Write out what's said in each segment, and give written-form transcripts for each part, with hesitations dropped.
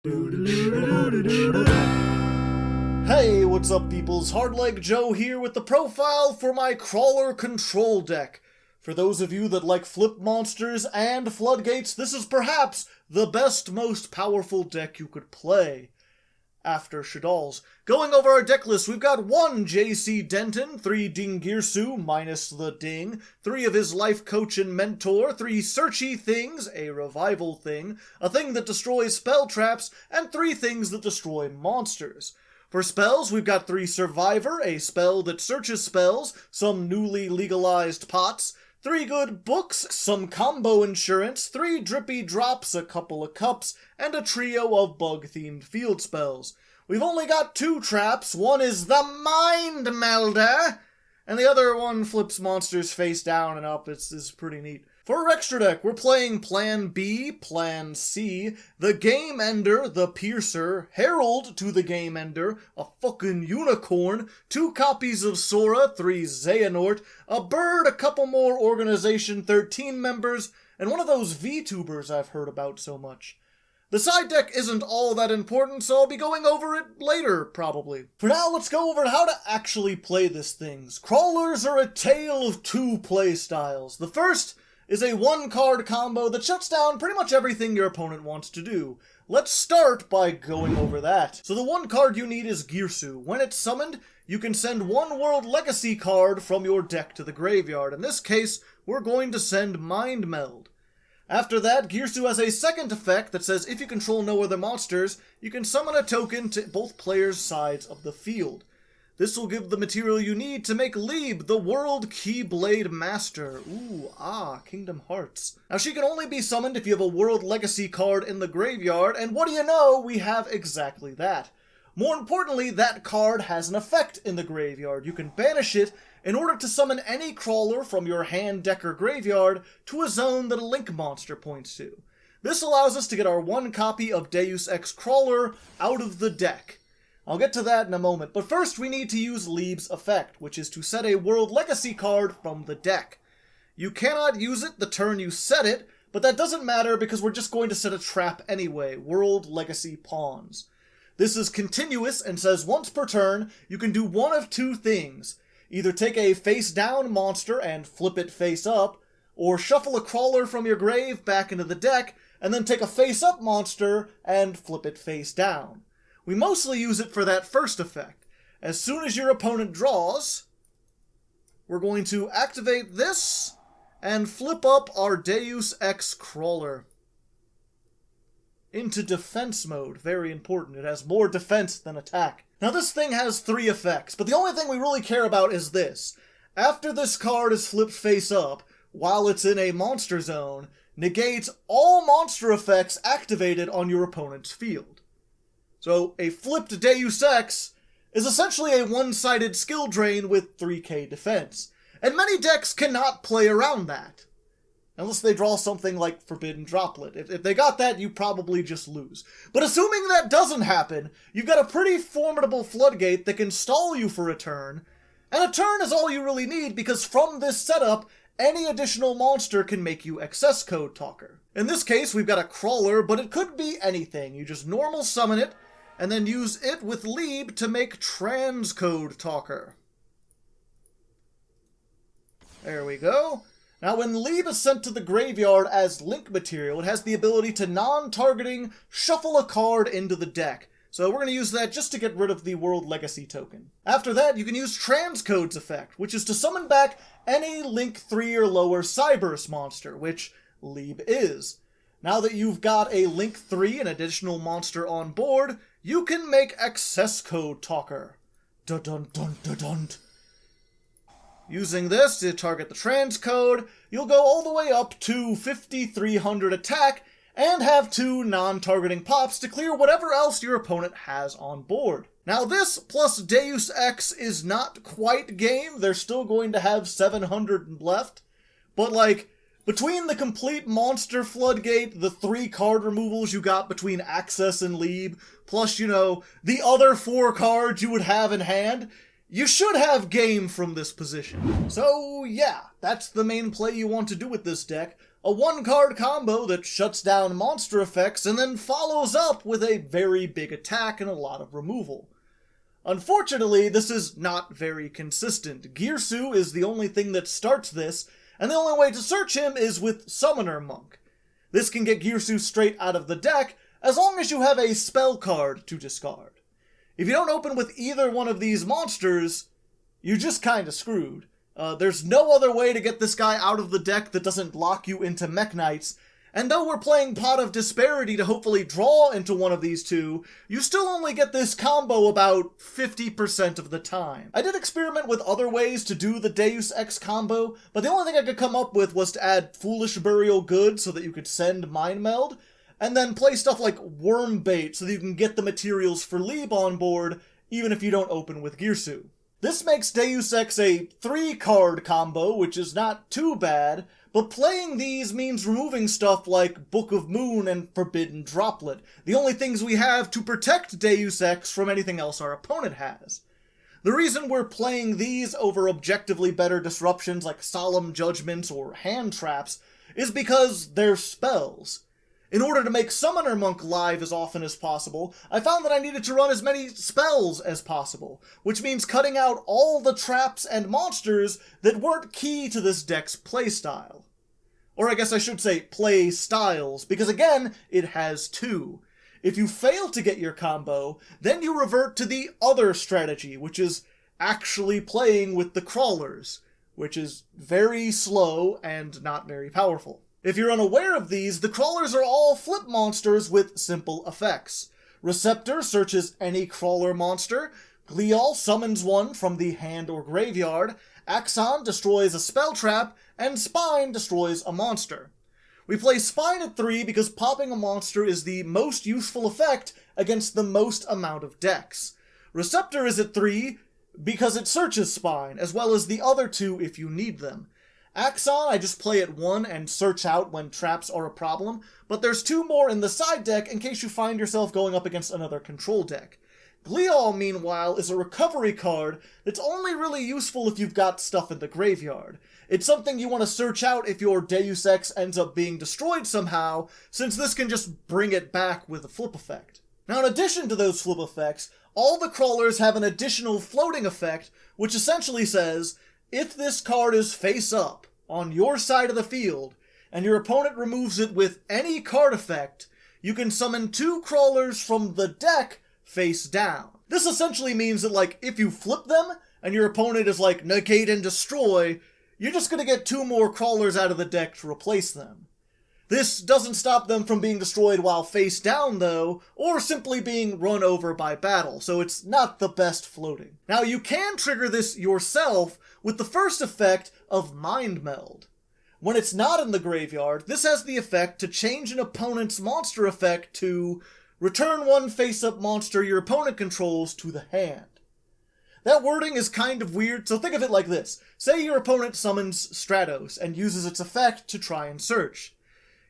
Hey, what's up peoples? Hardleg Joe here with the profile for my Krawler Control deck. For those of you that like flip monsters and floodgates, this is perhaps the best, most powerful deck you could play. After Shadal's. Going over our deck list, we've got 1 J.C. Denton, 3 Dingirsu, minus the ding, 3 of his life coach and mentor, 3 searchy things, a revival thing, a thing that destroys spell traps, and 3 things that destroy monsters. For spells, we've got 3 Survivor, a spell that searches spells, some newly legalized pots, 3 good books, some combo insurance, 3 drippy drops, a couple of cups, and a trio of bug-themed field spells. We've only got 2 traps. One is the Mind Melder, and the other one flips monsters face down and up. It's pretty neat. For our extra deck, we're playing Plan B, Plan C, the Game Ender, the Piercer, Herald to the Game Ender, a fucking unicorn, 2 copies of Sora, 3 Xehanort, a bird, a couple more Organization 13 members, and one of those VTubers I've heard about so much. The side deck isn't all that important, so I'll be going over it later, probably. For now, let's go over how to actually play this thing. Krawlers are a tale of 2 play styles. The first is a 1-card combo that shuts down pretty much everything your opponent wants to do. Let's start by going over that. So the 1 card you need is Girsu. When it's summoned, you can send 1 World Legacy card from your deck to the graveyard. In this case, we're going to send Mind Meld. After that, Girsu has a second effect that says if you control no other monsters, you can summon a token to both players' sides of the field. This will give the material you need to make Lieb the World Keyblade Master. Kingdom Hearts. Now she can only be summoned if you have a World Legacy card in the graveyard, and what do you know, we have exactly that. More importantly, that card has an effect in the graveyard. You can banish it in order to summon any Krawler from your hand, deck, or graveyard to a zone that a Link monster points to. This allows us to get our 1 copy of Deus-X Krawler out of the deck. I'll get to that in a moment, but first we need to use Lieb's effect, which is to set a World Legacy card from the deck. You cannot use it the turn you set it, but that doesn't matter because we're just going to set a trap anyway, World Legacy Pawns. This is continuous and says once per turn, you can do one of 2 things. Either take a face-down monster and flip it face-up, or shuffle a Krawler from your grave back into the deck, and then take a face-up monster and flip it face-down. We mostly use it for that first effect. As soon as your opponent draws, we're going to activate this and flip up our Deus-X Krawler into defense mode. Very important. It has more defense than attack. Now this thing has 3 effects, but the only thing we really care about is this. After this card is flipped face up, while it's in a monster zone, negates all monster effects activated on your opponent's field. So a flipped Deus Ex is essentially a one-sided skill drain with 3k defense. And many decks cannot play around that. Unless they draw something like Forbidden Droplet. If they got that, you probably just lose. But assuming that doesn't happen, you've got a pretty formidable floodgate that can stall you for a turn. And a turn is all you really need because from this setup, any additional monster can make you Accesscode Talker. In this case, we've got a Krawler, but it could be anything. You just normal summon it, and then use it with Lieb to make Transcode Talker. There we go. Now, when Lieb is sent to the graveyard as Link material, it has the ability to non-targeting shuffle a card into the deck. So we're going to use that just to get rid of the World Legacy token. After that, you can use Transcode's effect, which is to summon back any Link 3 or lower Cyberse monster, which Lieb is. Now that you've got a Link 3, an additional monster on board, you can make Accesscode Talker. Dun-dun-dun-dun-dun. Using this to target the transcode, you'll go all the way up to 5300 attack and have 2 non-targeting pops to clear whatever else your opponent has on board. Now this plus Deus Ex is not quite game. They're still going to have 700 left. But like, between the complete monster floodgate, the 3 card removals you got between Access and Lieb, plus, you know, the other 4 cards you would have in hand, you should have game from this position. So yeah, that's the main play you want to do with this deck. a one-card combo that shuts down monster effects and then follows up with a very big attack and a lot of removal. Unfortunately, this is not very consistent. Girsu is the only thing that starts this, and the only way to search him is with Summoner Monk. This can get Girsu straight out of the deck, as long as you have a spell card to discard. If you don't open with either one of these monsters, you're just kinda screwed. There's no other way to get this guy out of the deck that doesn't lock you into Mech Knights, and though we're playing Pot of Disparity to hopefully draw into one of these two, you still only get this combo about 50% of the time. I did experiment with other ways to do the Deus-X combo, but the only thing I could come up with was to add Foolish Burial Good so that you could send Mind Meld, and then play stuff like Worm Bait so that you can get the materials for Lieb on board, even if you don't open with Girsu. This makes Deus-X a 3-card combo, which is not too bad, but playing these means removing stuff like Book of Moon and Forbidden Droplet, the only things we have to protect Deus-X from anything else our opponent has. The reason we're playing these over objectively better disruptions like Solemn Judgments or Hand Traps is because they're spells. In order to make Summoner Monk live as often as possible, I found that I needed to run as many spells as possible, which means cutting out all the traps and monsters that weren't key to this deck's playstyle. Or I guess I should say play styles, because again, it has two. If you fail to get your combo, then you revert to the other strategy, which is actually playing with the Krawlers, which is very slow and not very powerful. If you're unaware of these, the Krawlers are all flip monsters with simple effects. Receptor searches any Krawler monster, Glial summons one from the hand or graveyard, Axon destroys a spell trap, and Spine destroys a monster. We play Spine at 3 because popping a monster is the most useful effect against the most amount of decks. Receptor is at 3 because it searches Spine, as well as the other two if you need them. Axon, I just play at 1 and search out when traps are a problem, but there's 2 more in the side deck in case you find yourself going up against another control deck. Glial, meanwhile, is a recovery card that's only really useful if you've got stuff in the graveyard. It's something you want to search out if your Deus Ex ends up being destroyed somehow, since this can just bring it back with a flip effect. Now, in addition to those flip effects, all the Krawlers have an additional floating effect, which essentially says, if this card is face up, on your side of the field, and your opponent removes it with any card effect, you can summon 2 Krawlers from the deck face down. This essentially means that, like, if you flip them, and your opponent is like, negate and destroy, you're just gonna get 2 more Krawlers out of the deck to replace them. This doesn't stop them from being destroyed while face down, though, or simply being run over by battle, so it's not the best floating. Now, you can trigger this yourself with the first effect of Mind Meld. When it's not in the graveyard, this has the effect to change an opponent's monster effect to return 1 face-up monster your opponent controls to the hand. That wording is kind of weird, so think of it like this. Say your opponent summons Stratos and uses its effect to try and search.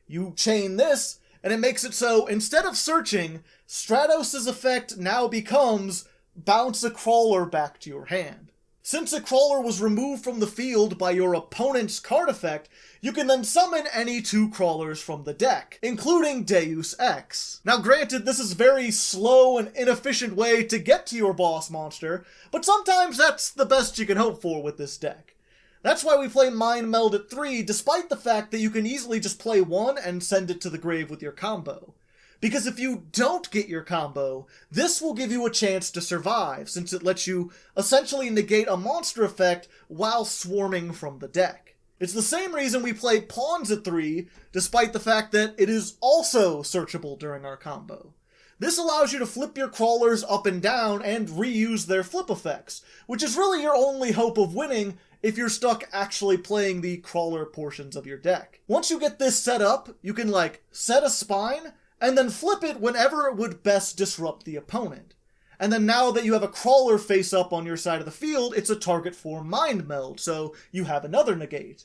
You chain this, and it makes it so, instead of searching, Stratos' effect now becomes bounce a Krawler back to your hand. Since a Krawler was removed from the field by your opponent's card effect, you can then summon any 2 Krawlers from the deck, including Deus Ex. Now granted, this is a very slow and inefficient way to get to your boss monster, but sometimes that's the best you can hope for with this deck. That's why we play Mind Meld at 3, despite the fact that you can easily just play 1 and send it to the grave with your combo. Because if you don't get your combo, this will give you a chance to survive, since it lets you essentially negate a monster effect while swarming from the deck. It's the same reason we play Pawns at 3, despite the fact that it is also searchable during our combo. This allows you to flip your Krawlers up and down and reuse their flip effects, which is really your only hope of winning if you're stuck actually playing the Krawler portions of your deck. Once you get this set up, you can, set a Spine, and then flip it whenever it would best disrupt the opponent. And then now that you have a Krawler face up on your side of the field, it's a target for Mind Meld, so you have another negate.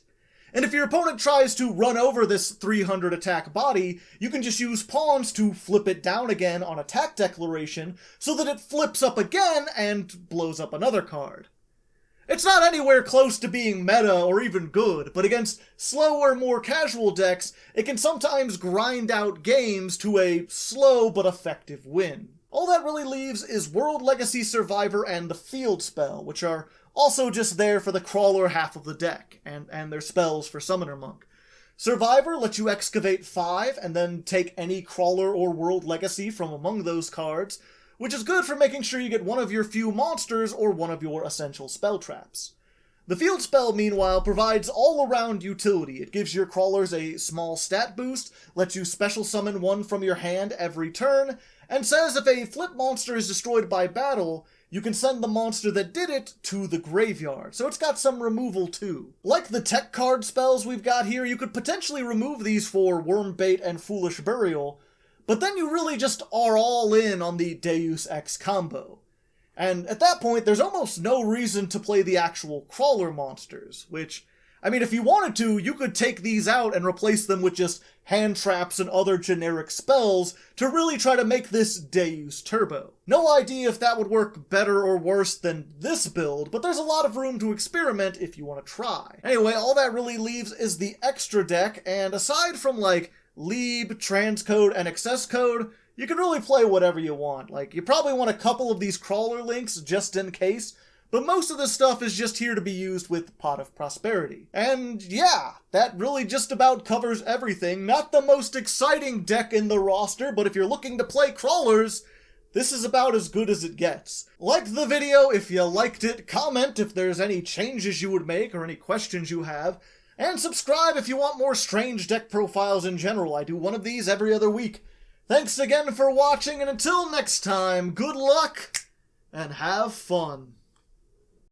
And if your opponent tries to run over this 300 attack body, you can just use Pawns to flip it down again on attack declaration, so that it flips up again and blows up another card. It's not anywhere close to being meta or even good, but against slower, more casual decks, it can sometimes grind out games to a slow but effective win. All that really leaves is World Legacy Survivor and the Field Spell, which are also just there for the Krawler half of the deck, and their spells for Summoner Monk. Survivor lets you excavate 5 and then take any Krawler or World Legacy from among those cards, which is good for making sure you get one of your few monsters or one of your essential spell traps. The Field Spell, meanwhile, provides all-around utility. It gives your Krawlers a small stat boost, lets you special summon one from your hand every turn, and says if a flip monster is destroyed by battle, you can send the monster that did it to the graveyard, so it's got some removal too. Like the tech card spells we've got here, you could potentially remove these for Wormbait and Foolish Burial, but then you really just are all in on the Deus-X combo. And at that point, there's almost no reason to play the actual Krawler monsters, which, I mean, if you wanted to, you could take these out and replace them with just hand traps and other generic spells to really try to make this Deus Turbo. No idea if that would work better or worse than this build, but there's a lot of room to experiment if you want to try. Anyway, all that really leaves is the extra deck, and aside from like Lib, Transcode, and Accesscode, you can really play whatever you want. Like, you probably want a couple of these Krawler links just in case, but most of this stuff is just here to be used with Pot of Prosperity. And yeah, that really just about covers everything. Not the most exciting deck in the roster, but if you're looking to play Krawlers, this is about as good as it gets. Like the video if you liked it, comment if there's any changes you would make or any questions you have, and subscribe if you want more strange deck profiles in general. I do one of these every other week. Thanks again for watching, and until next time, good luck and have fun.